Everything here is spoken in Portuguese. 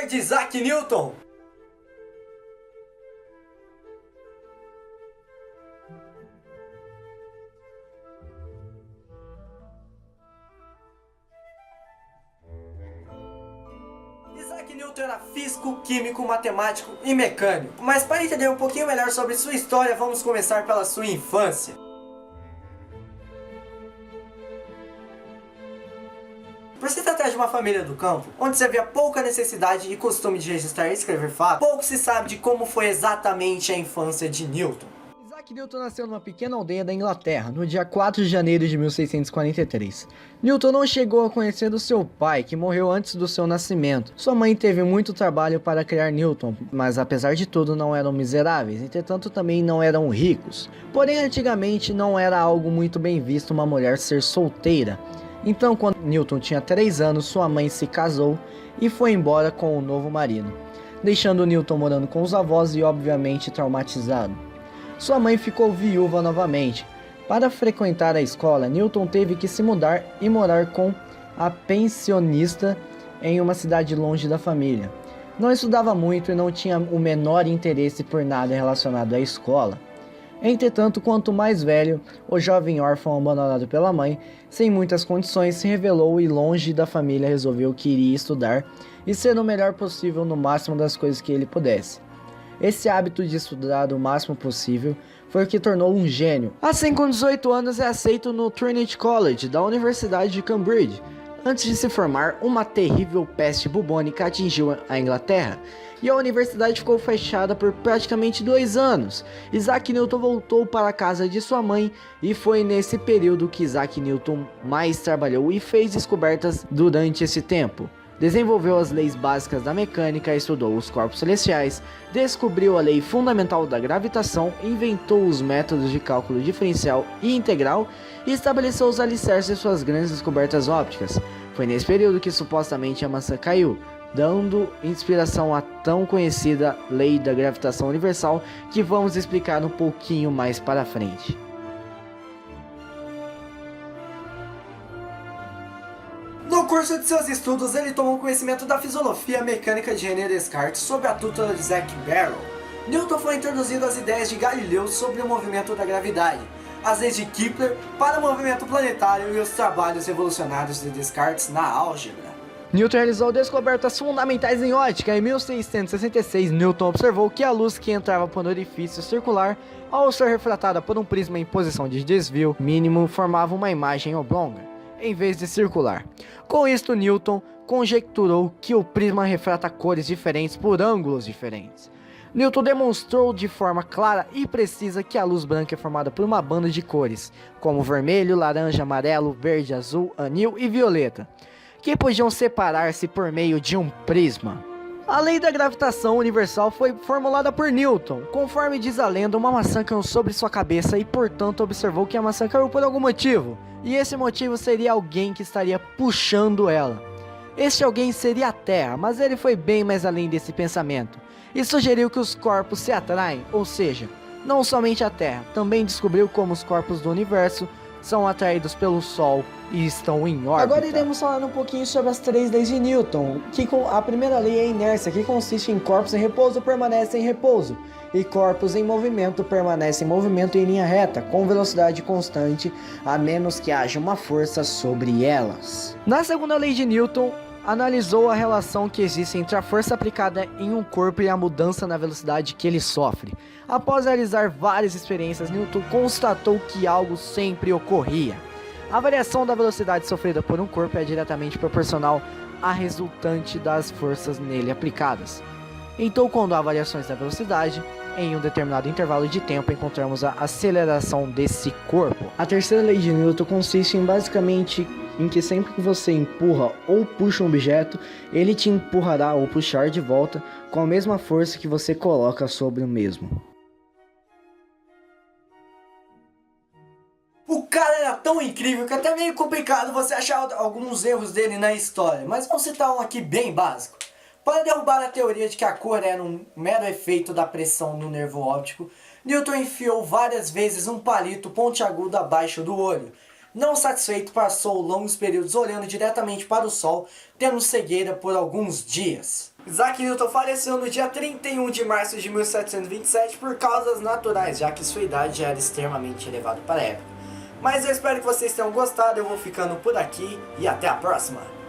falar de Isaac Newton. Isaac Newton era físico, químico, matemático e mecânico. Mas para entender um pouquinho melhor sobre sua história, vamos começar pela sua infância. Por se tratar de uma família do campo, onde se havia pouca necessidade e costume de registrar e escrever fatos, pouco se sabe de como foi exatamente a infância de Newton. Isaac Newton nasceu numa pequena aldeia da Inglaterra, no dia 4 de janeiro de 1643. Newton não chegou a conhecer o seu pai, que morreu antes do seu nascimento. Sua mãe teve muito trabalho para criar Newton, mas apesar de tudo não eram miseráveis, entretanto também não eram ricos. Porém, antigamente não era algo muito bem visto uma mulher ser solteira. Então, quando Newton tinha 3 anos, sua mãe se casou e foi embora com o novo marido, deixando Newton morando com os avós e obviamente traumatizado. Sua mãe ficou viúva novamente. Para frequentar a escola, Newton teve que se mudar e morar com a pensionista em uma cidade longe da família. Não estudava muito e não tinha o menor interesse por nada relacionado à escola. Entretanto, quanto mais velho, o jovem órfão abandonado pela mãe, sem muitas condições, se revelou e longe da família resolveu que iria estudar e ser o melhor possível no máximo das coisas que ele pudesse. Esse hábito de estudar o máximo possível foi o que tornou um gênio. Assim, com 18 anos, é aceito no Trinity College da Universidade de Cambridge. Antes de se formar, uma terrível peste bubônica atingiu a Inglaterra e a universidade ficou fechada por praticamente 2 anos. Isaac Newton voltou para a casa de sua mãe e foi nesse período que Isaac Newton mais trabalhou e fez descobertas durante esse tempo. Desenvolveu as leis básicas da mecânica, estudou os corpos celestiais, descobriu a lei fundamental da gravitação, inventou os métodos de cálculo diferencial e integral e estabeleceu os alicerces de suas grandes descobertas ópticas. Foi nesse período que supostamente a maçã caiu, dando inspiração à tão conhecida lei da gravitação universal, que vamos explicar um pouquinho mais para frente. No curso de seus estudos, ele tomou conhecimento da filosofia mecânica de René Descartes sob a tutela de Isaac Barrow. Newton foi introduzido às ideias de Galileu sobre o movimento da gravidade, as leis de Kepler para o movimento planetário e os trabalhos revolucionários de Descartes na álgebra. Newton realizou descobertas fundamentais em ótica. Em 1666, Newton observou que a luz que entrava por um orifício circular, ao ser refratada por um prisma em posição de desvio mínimo, formava uma imagem oblonga, em vez de circular. Com isto, Newton conjecturou que o prisma refrata cores diferentes por ângulos diferentes. Newton demonstrou de forma clara e precisa que a luz branca é formada por uma banda de cores, como vermelho, laranja, amarelo, verde, azul, anil e violeta, que podiam separar-se por meio de um prisma. A lei da gravitação universal foi formulada por Newton. Conforme diz a lenda, uma maçã caiu sobre sua cabeça e, portanto, observou que a maçã caiu por algum motivo. E esse motivo seria alguém que estaria puxando ela. Este alguém seria a Terra, mas ele foi bem mais além desse pensamento e sugeriu que os corpos se atraem, ou seja, não somente a Terra. Também descobriu como os corpos do universo são atraídos pelo Sol e estão em órbita. Agora iremos falar um pouquinho sobre as 3 leis de Newton, a primeira lei é a inércia, que consiste em corpos em repouso permanecem em repouso, e corpos em movimento permanecem em movimento em linha reta, com velocidade constante, a menos que haja uma força sobre elas. Na segunda lei de Newton, analisou a relação que existe entre a força aplicada em um corpo e a mudança na velocidade que ele sofre. Após realizar várias experiências, Newton constatou que algo sempre ocorria. A variação da velocidade sofrida por um corpo é diretamente proporcional à resultante das forças nele aplicadas. Então, quando há variações da velocidade, em um determinado intervalo de tempo encontramos a aceleração desse corpo. A terceira lei de Newton consiste basicamente em que sempre que você empurra ou puxa um objeto, ele te empurrará ou puxar de volta com a mesma força que você coloca sobre o mesmo. O cara era tão incrível que é até meio complicado você achar alguns erros dele na história, mas vou citar um aqui bem básico. Para derrubar a teoria de que a cor era um mero efeito da pressão no nervo óptico, Newton enfiou várias vezes um palito pontiagudo abaixo do olho. Não satisfeito, passou longos períodos olhando diretamente para o sol, tendo cegueira por alguns dias. Isaac Newton faleceu no dia 31 de março de 1727 por causas naturais, já que sua idade já era extremamente elevada para a época. Mas eu espero que vocês tenham gostado, eu vou ficando por aqui e até a próxima!